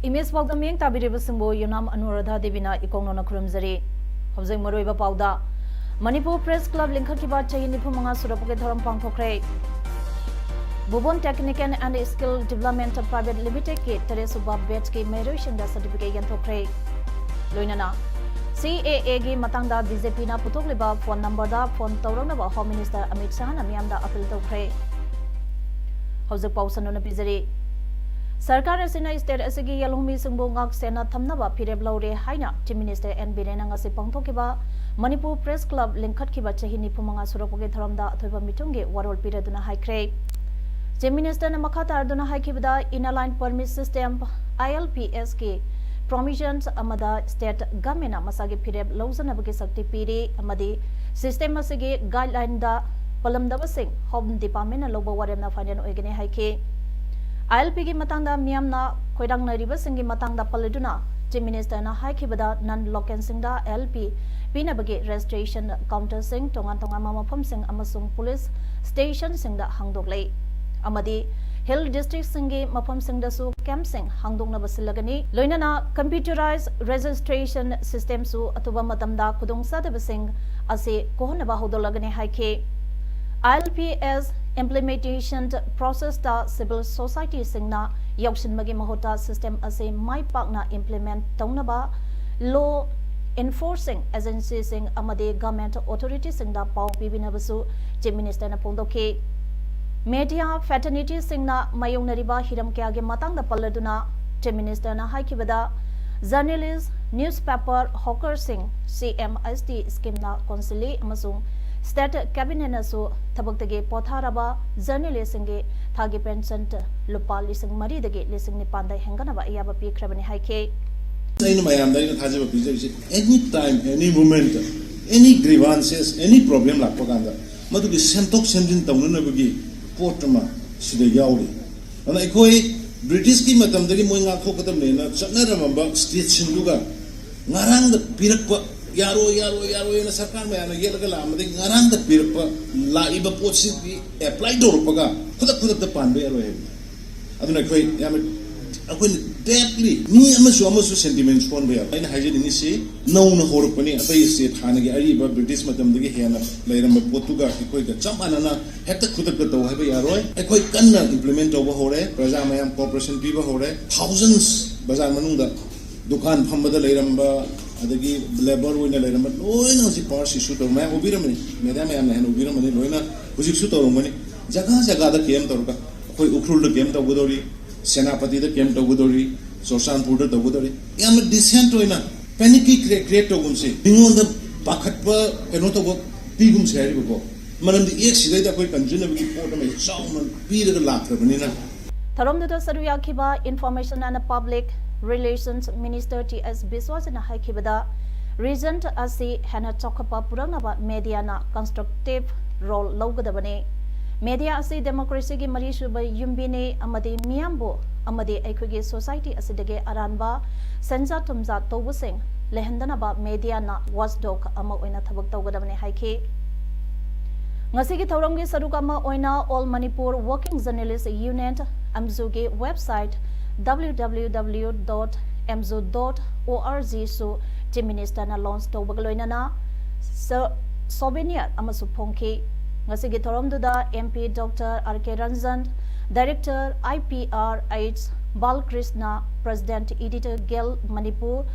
Image Paodam Yang Tabiriba Singbo Yumnam Anuradha Devina Ikongona Kurumzari Hobzing Maruiba Pauda Manipur Press Club Linkakiba Chayin Nipumanga Surapuke Thoram Pangthokre Bubon Technical and Skill Development Private Limited Ke Teresuba Betski Merishinda Certificate Yanthokre Loinana CAA Gi Matangda BJP na Putokliba phone number da phone Tauranaba Home Minister Amit Shah na Miyamda appeal tokre Hobzing Pausanona Pizari Sarkar asina state asigi yalhumi singbo ngak sena thamnaba phireb lawre haina Chief Minister N Birena ngasi pangthokiba Manipur Press Club linkhatkiba chahi nipumanga surakpoge tharamda athoiba mitunge warol piraduna haikre Chief Minister na makha tarduna haikibada Inner-Line Permit System ILPS ke provisions amada state government masagi phireb lawjanabagi sakti piri amadi system asigi guideline da palamdaba sing Home Department na loba waremna final oigene haike ILP ki matangda miyamna khoidang nariba singi matangda paleduna Chief Minister na haikibada non-local singda ILP pinabagi registration counter sing tongan mafam sing amasung police station singda hangdoklei amadi hill district singi mafam singda su camp sing hangdokna basilagani loinana computerized registration system su atuba matamda kudongsa de sing ase kohonaba hodolagani haike ILPS implementation process da civil society singna yakshin magi mahota system ase mai pakna implement taunaba law enforcing agencies sing amade government authorities singda paw bibinabasu Chief Minister na pongdoke media fraternity singna mayongnariba hiram kya ge matangda palladuna Chief Minister na haikibada journalist newspaper hawker sing CMST scheme na consili amasung State Cabinet nasu thabaktage potharaba journalist singe thagi pension lupa lising mari dage lising nipanda henganaba iyaba pikhrabani haike Sainu mayam dai na thajaba pijai any time any moment any grievances any problem lakpa kanda madu gi sentok senjin tawnuna bagi potma sida yauri ana ikoi British ki matam dagi moi nga khokatam ne na chakna mamba state sinduga ngarang da pirakpa yaro na sarkar me ana yel gala amade ngarang da pirpa la iba potsi apply dor paga khuda da panbe yaro he aduna koi yam akoi deeply ni amasu sentiments phone be aina haje ni si no na hor pani atai se thana ge ari ba British matam dagi hena lairam potuga koi ga chamana na hekta khuda da taw hebe yaro akoi kanna implement over hore praja mayam cooperation piba hore thousands bazar manungda dukan phambada lairamba adagi labor wina lairamba loina si power issue to ma obiramani media ma yamna hen obiramani loina hujik su to romani jaga da kem torka koi ukrul da kem to godori senapati da kem to godori sosanpur da godori yam decent oina panic create to gumse bingon da pakhatpa eno to go pigum seri go manam di ek sidai da koi consumer bi port ma sound pi da lakrabani na tharom da saruya khiba information and public Relations Minister T.S. Biswasana haikibada region asi hana chokapa puranaba media na constructive role lawgadabane media asi democracy gi mari suba yumbine amadi miyambo amadi aikhogi society asidage aranba senja tumja tobusing lehandanaba media na watchdog ama oina thabak tawgadabane haike ngasigi thawramgi sarukama oina All Manipur Working Journalists Union amzuge website www.mzo.org so Chief Minister na launch tobagaloina na souvenir amasu phongki ngasigi thoramduda MP Dr. R.K. Ranjan Director IPRH Balkrishna President Editor Gel Manipur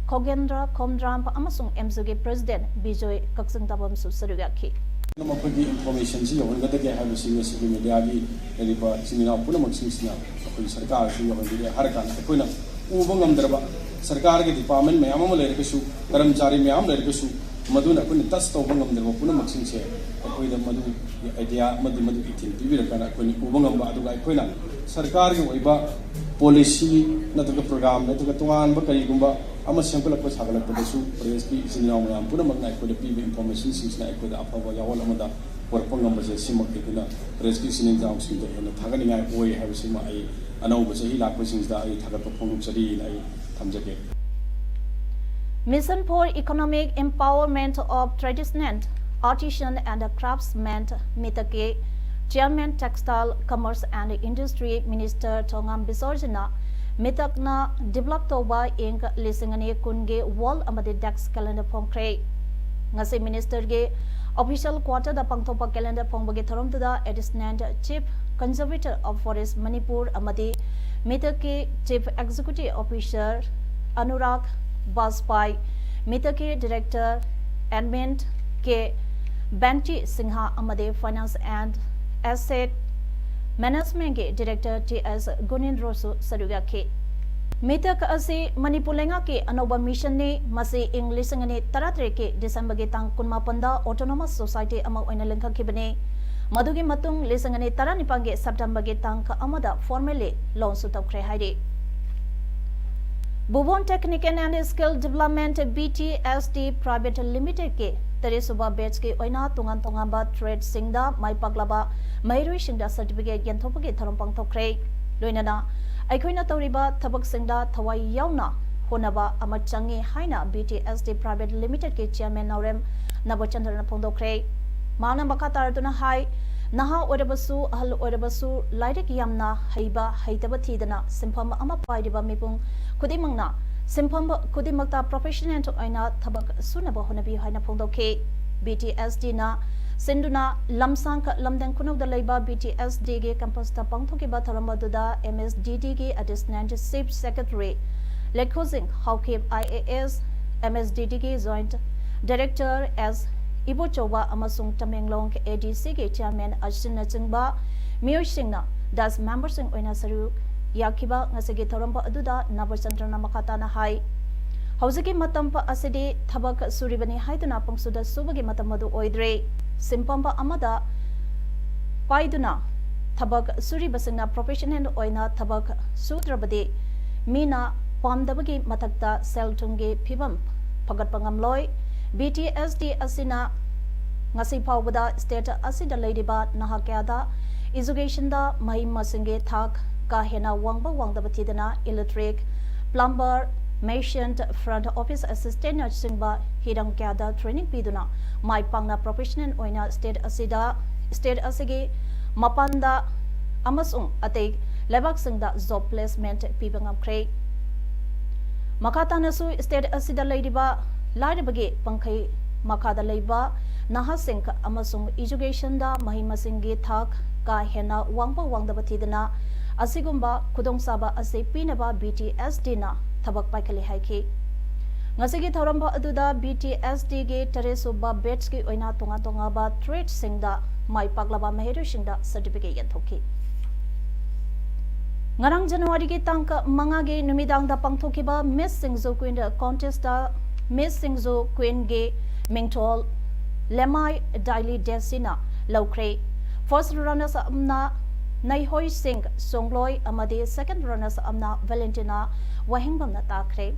Khogendra Khomdram amasung MZG President Bijoy Kaksingtabam su sarugaki Namapagi information si yon gada kaya halos si media gi riba sinina puna magsisina apoi sarkar si yon gi harkan apoi na ubang amdarba sarkar ke department mayam mo lere kesu कर्मचारी mayam lere kesu maduna apoi tas to ubang amdarba puna magsingse apoi da madu idea madu itin bibira kana apoi ubang amba adu ga apoi na sarkar gi oiba policy nataga program nataga tuan ba kari gumba ama sengkolak pa sagalak pa dasu press ki sininaw mayam puna magnai ko da pibi information sings na ko da apa yawal amada warpang ngam se simak ke kuna press ki sinin jaw sing da na thagani ngai oi ha sima ai anau ba sahi lak pa sings da ai thagat pa phonguk sari ai thamjake Mission for Economic Empowerment of Traditional Artisan and Craftsmen Mitake Chairman Textile Commerce and Industry Minister Tongam Bisorjana Mitakna develop toba ink lisingani kunge wall amade dex calendar pongkre ngase minister ge official quarter da pangthopa calendar pongbage thorom da assistant chief conservator of forest Manipur amade Mitake chief executive officer Anuradha Baspai Mitake director admin ke Banti Singha amade finance and asset management ke director TS Gunin Rosu Saruga ke Mitak asi Manipulenga ke anoba mission ni masi English ngani taratre ke December ge tang kunma panda autonomous society ama oina lengka kibane madugi matung lisangani taranipa ge September ge tang ka amada formally launch utokre haide Bubon Technical and Skill Development BTSD Private Limited ke Teresuba batch ke oina tungan tongamba trade singda mai paglaba mairui singda certificate yantopage tharompang thokre loinana aikoina tawriba thabak singda thawai yauna honaba amachangi haina BTSD Private Limited ke chairman Naurem Nabochandra phongdokre mana makatar tuna hai naha orabasu ahal orabasu lairik yamna haiba haitaba thidana simpham ama paidiba mipung khudimangna simpham khudimakta professional to aina thabak sunaba honabi haina phongdokhe BTSD na sinduna lamsang ka lamdang kunog da laiba BTSD ge campus ta pangthoki ba tharamadda MSDD ge assistant chief secretary Lekhosing Hawkib IAS MSDD ge joint director as Ibo Chowa amasung Tamenglong ADC ge chairman Ashsin Nachingba Mio Singna das members in oina saru yakiba ngasige thoramba aduda Nabachandra makata na hai Hauziki matampa asidi thabak suribani haiduna pangsuda subagi matamadu oidre simpamba amada paiduna thabak suribasingna professional oina thabak sudrabadi mina pamdabagi matakta sel thungi phibam phagat pangamloi BTSD asina ngasi phawbada state asida leidiba nahakyada education da mai masinge thak ka hena wangba wangdaba thidana electric plumber Merchant front office assistant singba hidang kyada training piduna mai pangna professional oina state asigi mapanda amasung atei lebak singda job placement pibangam kre makata nasu state asida leidiba laidabagi pangkhai makada leiba naha sing amasung education da mahimasingi thak ka hena wangba wangdaba thidana asigumba khudong saba ase pinaba BTSD na thabak paikali haiki ngasigi thoramba aduda BTSD ge taresuba batch ki oina tonga tonga ba trade singda mai paglaba meheru singda certificate yanthoki ngarang January ge tangka manga ge numidang da pangthoki ba Miss Singzo Queen contest da Miss Singzo Queen ge mingtol lemai daily desina lokre first runners amna Naihoi Singh Songloi amade second runners amna Valentina Wahingbam na takre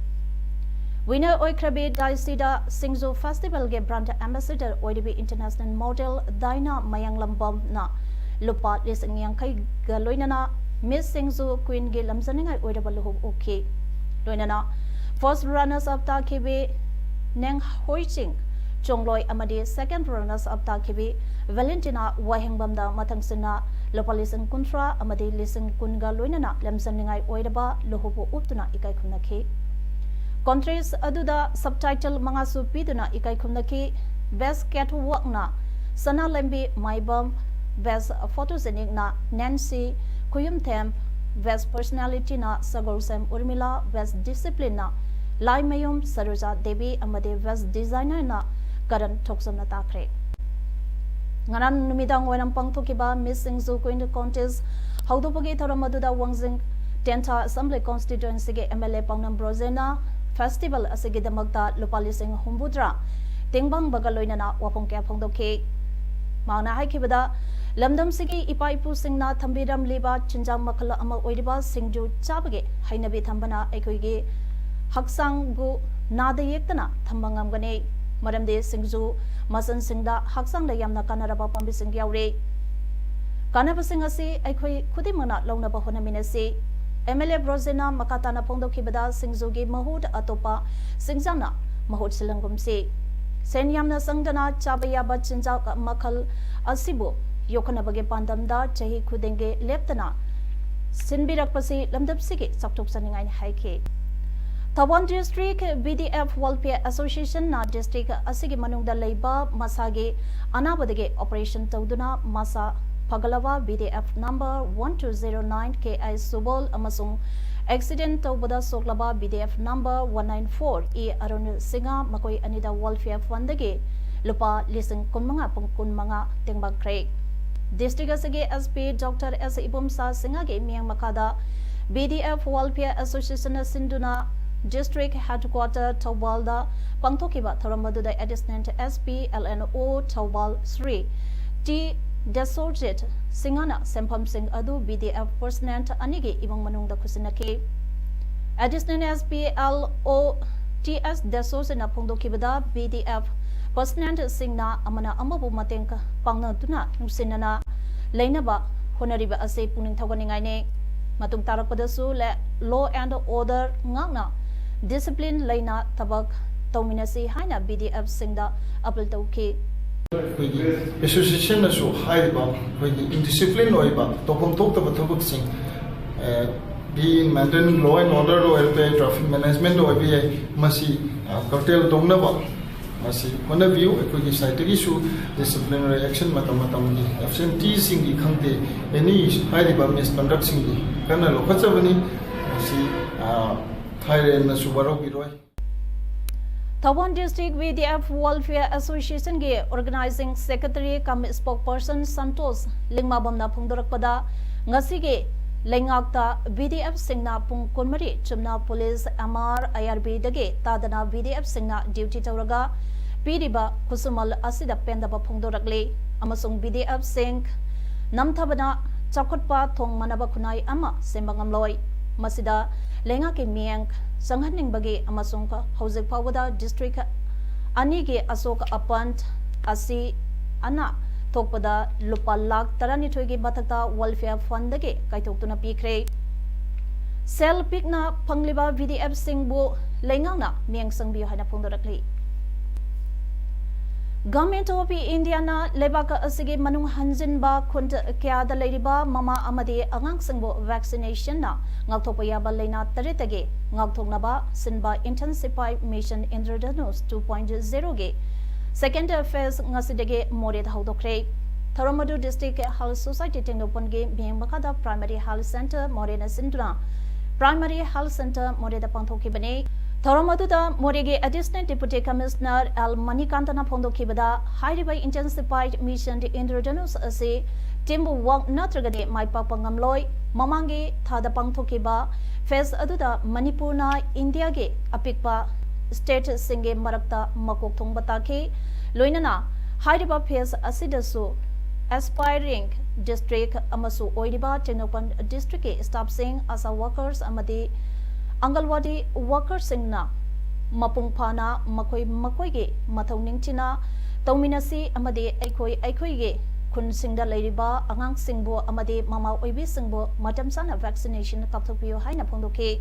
winner oikrabe daisida Singzo festival ge brand ambassador oidibi international model Daina Mayanglambam na lupa lising yangkai galoinana Miss Singzo Queen ge lamzaningai oidaba luhub okay loinana first runners up takibe Neng Hoi Singh Chongloi amade second runners up takibe Valentina Wahingbam da mathangsina lopa lising kuntra amade lising kunga loinana lamzaningai oidaba luhubu uptuna ikai khunakhi Contrast aduda subtitle mangasu piduna ikai khunakhi best catwalk na Sana Lembi Maibam best photogenic na Nancy Kuyumthem best personality na Sagolsem Urmila best discipline na Lai Mayum Saroja Devi amade best designer na Karan Thoksam na takre ngaran numidang wenam pangthokiba Miss Singzo Queen contest haudopagi thoramaduda Wangjing Tenta Assembly constituency ge MLA Pangnam Brozena festival asigi damakta lupalising humbudra tingbang bagaloinana wapong kya phongdokhe mauna haikibada lamdam sigi ipa ipu singna thambiram liba chinjang makhala ama oiriba singju chabage hainabi thambana ekoige haksang bu nada yektana thambangam gane maramde singju masan singda haksang da yamna kanaraba pambi sing yaure kanaba sing ase aikoi khudimana launa ba hona minase MLA Brozena makatana pongdoki bada singju ge mahud atopa singjana mahud silangum se sen yamna sangdana chabaya ba chinja makhal asibu yokhana bage pandamda chahi khudenge leptana sinbirak pasi lamdap sige saktok saningai haike Tawan District BDF Welfare Association na district asigi manungda leiba masage anabadege operation tawduna masa Pagalava BDF number 1209 KI Subol amasung accident tawbada soklaba BDF number 194 E Arun Singa makoi anida welfare fund dage lupa lising kunmanga tengbakre district asigi SP Dr. S Ibumsa Singa ge miyang makada BDF Welfare Association Sinduna District Headquarter Tawbalda pangthokiba thorambaduda Assistant SP LNO Tawbal 3 T Desorted Singana Sempam Singh Adu BDF Personnel Anigi Ibang Manungda Kusinaki Assistant SP LO TS Desorted na pongdokibada BDF Personnel Singna Amana Amabu Matengka Pangna Tuna Nusinana Lainaba Honoriba Ase Puning Tawganingaine Matung Tarakpadasu le Law and Order Ngana Discipline Laina Tabak Tauminasi Haina BDF Singda Apple Tauki Association also high about indiscipline or about Topon talked about Tobuxing be in maintaining law and order or traffic management or be a Masi cartel Dongnaba Masi one of you a scientific issue disciplinary action Matamatamdi absentees in the country any high about misconducting the Colonel Okazavani Masi high and Subaro Giroy. Tawan District BDF Welfare Association ge Organizing Secretary kam Spokesperson Santos Lingmabamna phungdorakpada ngasi ge lengakta BDF singna pung konmari chumna police MR IRB dage tadana BDF singna duty tawraga piriba kusumal asida pendaba phungdorakle amasung BDF sing namthabana chakotpa thong manaba khunai ama sembangamloi masida lenga ke miang sanghaning bagi amasung ka hojek pawada district ani ge asok apant asi ana thokpada lupa lakh tarani thoigi bathakta welfare fund ge kaithoktuna pikre sel pikna phangliba VDF singbu lengangna miang sangbi hana phongdorakli Government of India na lebaka asige manung hanjinba khund kya da leiriba mama amadi angang singbo vaccination na ngakthokpa yaba leina taretage ngakthoknaba sinba intensified mission Indradhanush 2.0 ge second phase ngasidege mored haudokre Tharamadu District Health Society Tengnopon ge Bhengmakada Primary Health Center Morena Sindra Primary Health Center Moreda Pangthokibane Thoramaduda Morege Assistant Deputy Commissioner Al Manikantana Pondokibada High Intensified Mission Indradhanush Ase Timbu Wang Natragade Maipapangamloi Mamangi Thada Pangthokiba Phase Aduda Manipurna India ge Apikpa State Singe Marakta Makok Thongbataki Loinana High Phase Asidasu Aspiring District Amasu Oidiba Tenopan District Staff Sing Asa Workers Amadi Angalwadi workers singna mapung phana makoi ge mathau ningchina tauminasi amade aikoi ge khun singda leiriba angang singbo amade mama oibi singbo matam sana vaccination kapthokpiyo haina phongdoke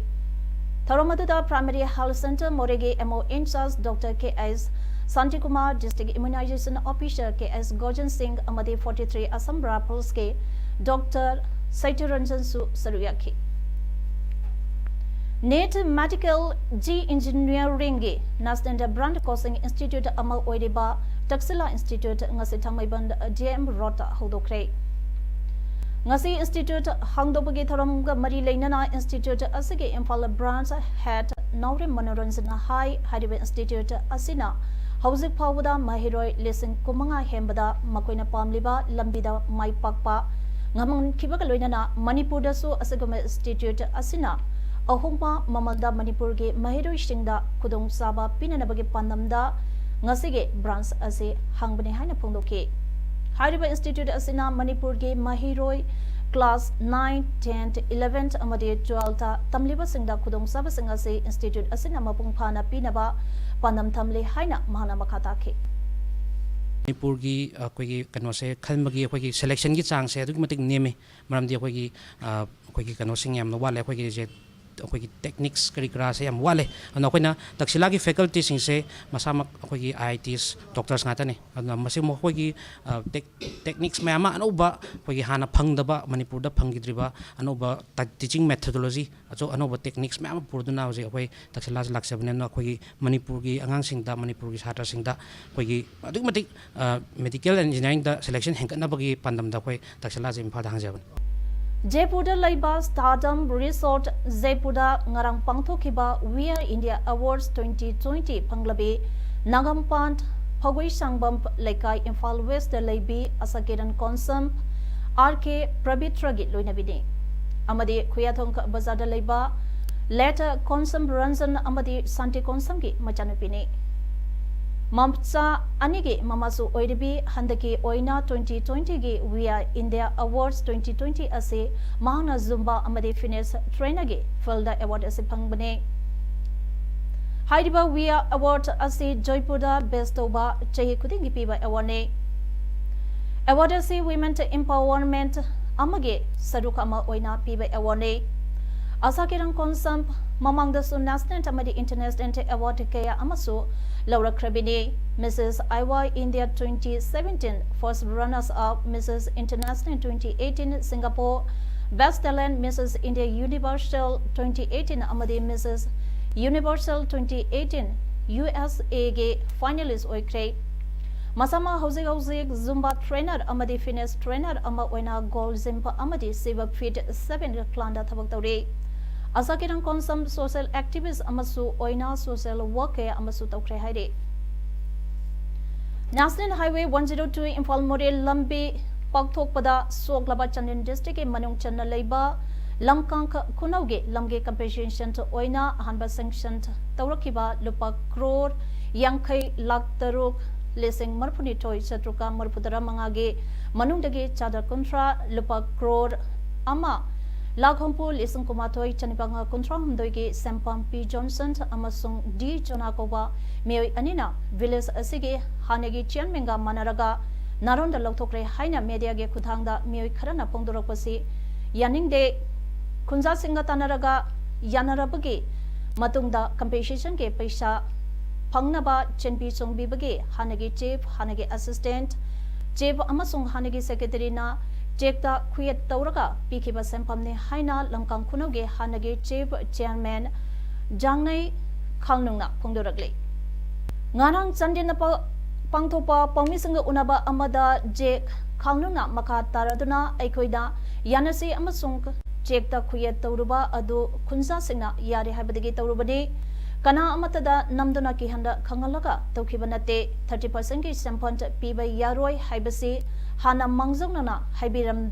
Tharamaduda Primary Health Center Morege MO in charge Dr. K.S. Santikumar District Immunization Officer K.S. Gojan Singh amade 43 Assam Rappels ke Dr. Saituranjan Su Saruyaki Net Medical G Engineering ge National Brand Coaching Institute ama oiriba Taxila Institute ngasi thamaiban DM Rota hodokre ngasi institute hangdobagi tharamga mari leinana institute asige Imphal branch head Naure Manoranjan High Hariba Institute asina hauzik phawada mahiroi lesson kumanga hembada makoina pamliba lambida mai pakpa ngamang khibaga loinana Manipur da su asagama institute asina ahongpa mamalda Manipur ge mahiroi singda kudong saba pinanabagi pandamda ngasige branch ase hangbane haina phongdoke Hariba Institute asina Manipur ge Mahiroi class 9, 10, 11 amadi 12 tamliba singda khudong saba singa se institute asina mapung phana pinaba panam thamle haina mahana makhata ke Manipur की कोई कनो से खन बगी कोई selection की chance है तो कि मतलब नेमे मरम दिया कोई कनो सिंग याम वाले कोई जे कोई टेक्निक्स करी करा से याम वाले अन कोई ना तक्षिला की फैकल्टी सिंग से मसाम कोई IITs डॉक्टर्स नाता ने अन मसे मो कोई टेक्निक्स में आमा अनोबा कोई हाना फंग दबा मणिपुर दा फंग गिद्रिबा अनोबा टीचिंग मेथोडोलॉजी अचो अनोबा टेक्निक्स में आमा पुरदुना होजे कोई तक्षिला से लाक्सबने न कोई मणिपुर की अंगांग सिंग दा मणिपुर की छात्र सिंग दा कोई अदुक मतिक मेडिकल इंजीनियरिंग दा सिलेक्शन हेंकना बगी पंदम दा कोई तक्षिला से इम्फा हांगजाबन Jaipurda Laiba Stardom Resort Jaipurda ngarang pangthokiba We Are India Awards 2020 panglabi Nagampant Phagoi Sangbam Laikai Imphal West Laibi Asakiran Konsam RK Prabitragi Loinabini Amadi Kuyathong Bazada Laiba Later Konsam Ranjan Amadi Santi Konsamgi Machanupini Mamcha Anigi Mamasu Oidibi Handaki Oina 2020 gi We Are India Awards 2020 ase Mahana Zumba Amadi Fitness Trainer gi Felda Award ase Pangbane Haidiba We Are Award ase Jaipurda Best Oba Chahi Kudingi Piba Award Award ase Women Empowerment Amage Sadukama Oina Piba Award Asakirang Konsam Mamangda Su National Amadi International Award Kaya Amasu Laura Krabini, Mrs. Iowa India 2017, first runners-up Mrs. International 2018 Singapore, Best Talent Mrs. India Universal 2018 Amadi Mrs. Universal 2018 USA ge finalist oikre. Masama Hosig Zumba trainer Amadi Fitness trainer Ama Oina Gold Zimpa Amadi Siva Fit 7 Klanda Tabaktauri. Asakirang Konsam social activist Amasu Oina social worker Amasu Tokre Haide. National Highway 102 Imphal More Lambi Pagthokpada Soglaba Chandin District Manung Channa Laiba Lamkang Kunauge Lamge compensation to Oina Hanba sanctioned Taurakiba Lupa Crore Yankai Lak Taruk Lesing Marpuni Toy Satruka Marputara Mangage Manundage Chadar Contra Lupa Crore Ama Laghompu Lisung Kumatoi Chanipanga Kuntram Doigi Sampam P. Johnson Amasung D. Jonakoba Meo Anina Village Asige Hanegi Chianmenga Manaraga Naronda Lokokre Haina Media Ge Kutanga Meo Karana Pongdorokosi Yaning de Kunza Singa Tanaraga Yanarabagi Matungda Compensation Ge Paisa Pangnaba Chenpi Sung Bibagi Hanegi Chief Hanegi Assistant Chief Amasung Hanegi Secretary na Jekta Kuyet Tauraga, Pikiba Sempamne Haina, Lamkang Kunoge, Hanage Chief Chairman, Jangnai Kalnungna, Pongdoragli. Nganang Sandinapa Pangtopa, Pomisanga Unaba Amada, Jek Kalnungna, Maka Taraduna, Aikoida, Yanasi Amasung, Jekta Kuyet Tauruba, Adu Kunza Singna, Yari Habadigi Taurubadi, Kana Amatada, Namduna Kihanda, Kangalaga, Tokibanate, 30% Sempont, Piba Yaroi, Hibasi, Hana Mangzonana, Hibiram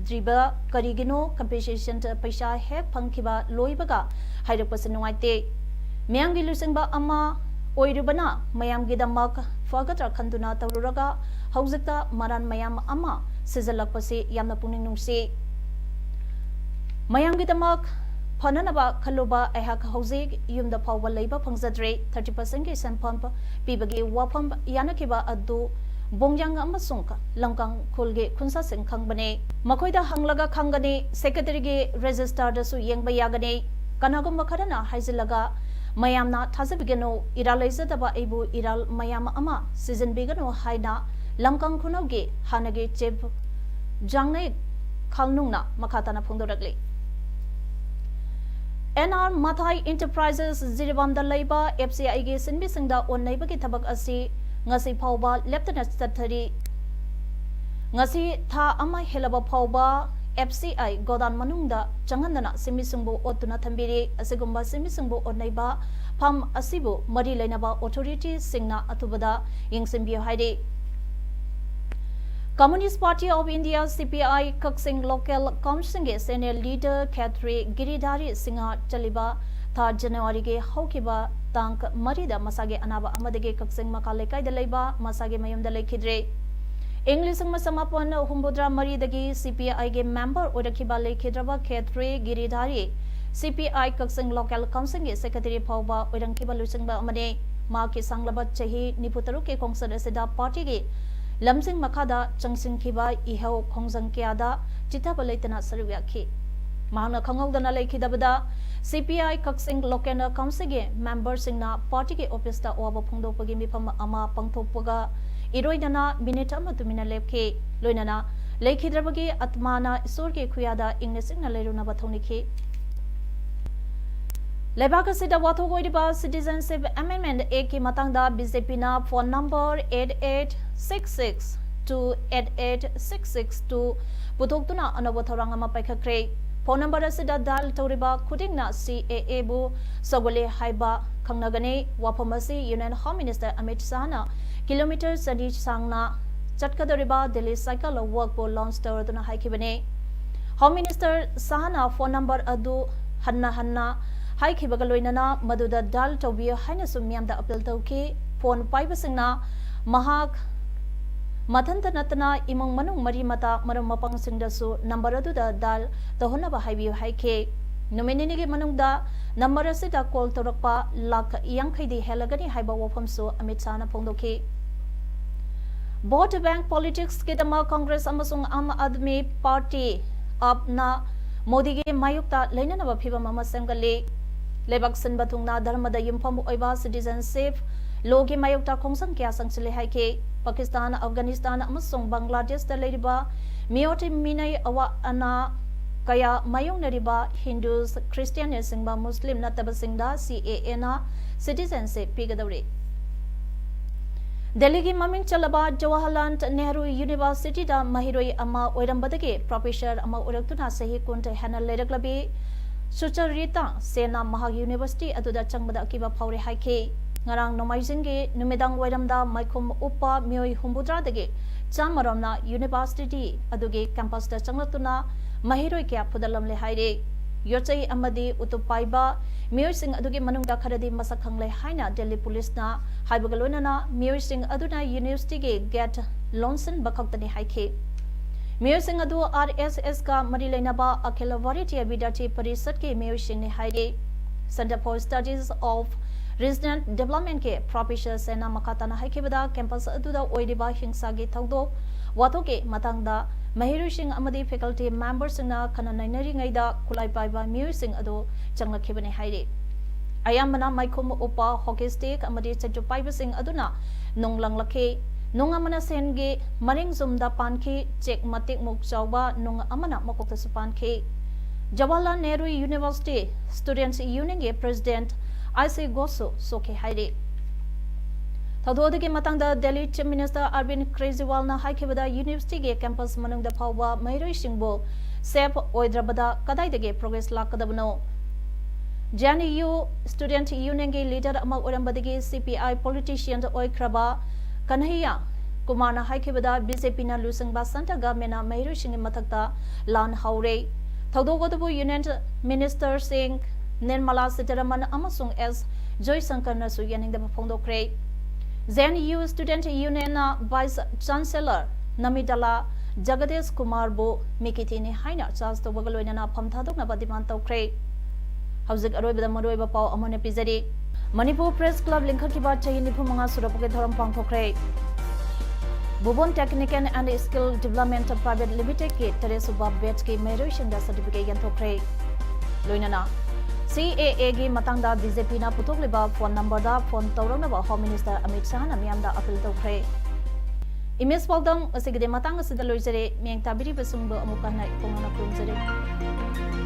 Driba, Karigino, Compensation to Paisha, Hek Pankiba, Loibaga, Hyderpasanuite, Miangi Lusingba Ama, Oirubana, Mayam Gidamak, Fagatra Kanduna Tauraga, Hausita, Maran Mayam Ama, Sizzalakpasi, Yamapuninungsi. Mayam Gidamak, Pananaba, Kaluba, Ehak Hosig, Yum the Power Labor Pangzadre, 30% is and pump, Pibagi Wapam, Yanakiba Adu. Bongyang Amasungka, Langkang Kulge Kunsa Sing Kangbane, Makoida Hanglaga Kangani, Secretary Ge Register the Su Yang Bayagane, Kanagum Makarana, Haizilaga, Mayamna Tazabigano, Iralaisa Daba Ebu Iral Mayam Ama, Season Bigano Haida, Langkang Kunoge, Hanage Chip, Jangne Kalnungna, Makatana Pundoragli. NR Mathai Enterprises Ziribamda Labor, FCI Ge Sinbisingda on Neighbor Tabak Asi. Ngasi Pauba Lieutenant Secretary Ngasi Tha Ama Helaba Pauba FCI Godan Manungda Changandana Simisumbu Otuna Tambiri Asigumba Simisumbu Onaiba Pam Asibu Mari Lainaba Authority Singna Atubada Ying Simbio Haide Communist Party of India CPI Kaksing Local Council Senior Leader Khatri Giridhari Singha Chaliba Tha January Ge Haukiba Tank Marida Masage Anaba Amadege Kaksing Makalekai de Leba Masage Mayum de Lekidre English Masamapon Humbudra Maridagi CPI ge member Odakiba Lekidraba K3 Giridari CPI Kaksing Local Council ge Secretary Pauba Odankiba Lusingba Amade Maki Sanglabat Chahi Niputaru ke Kongsada Seda Party ge Lamsing Makada Changsing Kiba Iho Kongsang Kiada Chitaba Letana Saruyaki Mahana Kangogdana Lekidabada CPI Kaksing Local Council ge member Singna Party ge office da Oba Pungdo Pagi Mipam Ama Pangtopaga Iroidana Minita Matumina Lepke Loinana Lekidrabagi Atmana Isorke Kuyada Ingnesing Leruna Batoniki Lebaka Sida Wato Goidiba Citizenship Amendment Eki Matangda BJP phone number 8866 to 88662 Putoktuna Anabotaranga Paikakre phone number Sida Dal Toriba Kudingna CAA Bu Sogole Haiba Kangnagane Wapamasi Union Home Minister Amit Sana Kilometer Sadi Sangna Chatkadariba Delhi Cycle Work Bo launch Taraduna Haikibane Home Minister Sahana phone number Adu Hanna Haikibagaloinana Maduda Dal Tobia Hainasumyam da Apil Tauki phone Pibasingna Mahak Matanta Natana Imang Manung Marimata Maramapang Singdasu number Aduda Dal Tahunaba Haibi Haike Nominini Manungda number Sita call Torapa Lak Yankadi Helagani Haiba Wapamsu Amitsana Pondoki Vote Bank Politics Kitama Congress Amasung Am Admi Party Apna Modi ge Mayukta Lenana Piva Mama Sangale Lebaksan Batungna Dharmada Yumpamu Oiba Citizenship Logi Mayukta Kongsang Kya Sangsile Haike Pakistan Afghanistan Amasung Bangladesh da Lediba Mioti Minai Awa Ana Kaya Mayung Nariba Hindus Christian Singba Muslim Natabasingda CAA na Citizenship Pigadawri Delhi ki Maming Chalaba Jawaharlal Nehru University da Mahiroi Ama Oirambadage Professor Ama Uraktuna Sahi Kunta Hana Leraglabi Sucharita Sena Maha University Aduda Changbada Kiba Pauri Haike Ngarang Nomaizing Numedang Oiramda Maikum Upa Mioi Humbudra Dage Chamaramna University Aduge Campus da Changlatuna Mahiroi Kya Pudalam Le Haire Yochai Amadi Utupaiba Mioi Sing Adugi Manungda Karadi Masakang Le Haina Delhi Police na Haibagalona Mioi Sing Aduna University ge Get Lonson Bakaktani Haike Mioi Sing Adu RSS ka Marilenaba Akela Varity Vidati Parisat ke Mioi Sing ne Haire Center for Studies of Resident Development ke Professor Sena Makatana Haikebada Campus Aduda Oidiba Hingsa ge Tagdo Watoke Matangda Mahiru Singh Amadi faculty members na Kananainari Ngaida Kulai Paiba Mioi Sing Ado Changla Kibane Haire Ayamana Maikum Upa Hockey Stick Amadi Chachu Paiba Sing Aduna Nong Langlake Nong Amana Senge Maring Zumda Panke Chek Matik Muk Chauba Nong Amana Makokta Supanke Jawaharlal Nehru University Students Union ge President I.C. Gosu Soke Haire Tadodagi Matangda Delhi Chief Minister Arvind Kejriwal na Haikebada University ge campus manung da Pauba Mahiroi Singbo Sep Oidrabada Kadaidage Progress Lakadabno JNU Student Union ge leader ama Orambadagi CPI politician Oikraba Kanhaiya Kumana Haikebada BJP na Lusangba Santa Gamena Mahiroi Sing Matakta Lan Haure Tadogodabu Union Minister Singh Nirmala Sitaraman Amasung S Joy Sankar na Suyaning da Phondo Kre ZNU Student Union Vice Chancellor Namidala Jagadesh Kumar Bo Mikitini Haina Charles to Bagaloina Pamtadok Nabadiman Tokre Hauzik Aroba Maroiba Pau Amon Epizadi Manipur Press Club Linkakiba Chayinipumanga Surapuke Thoram Pangtokre Bubon Technical and Skill Development Private Limited Ke Teresuba Betski Merishin Certificate Yantokre Loinana CAA gi matangda BJP na putokleba phone number da phone tawrangna Home Minister Amit Shah na miyamda appeal tawkhre Image Paodam asigde matang asida loisare miyang tabiri besungba amukana ikongana kunjare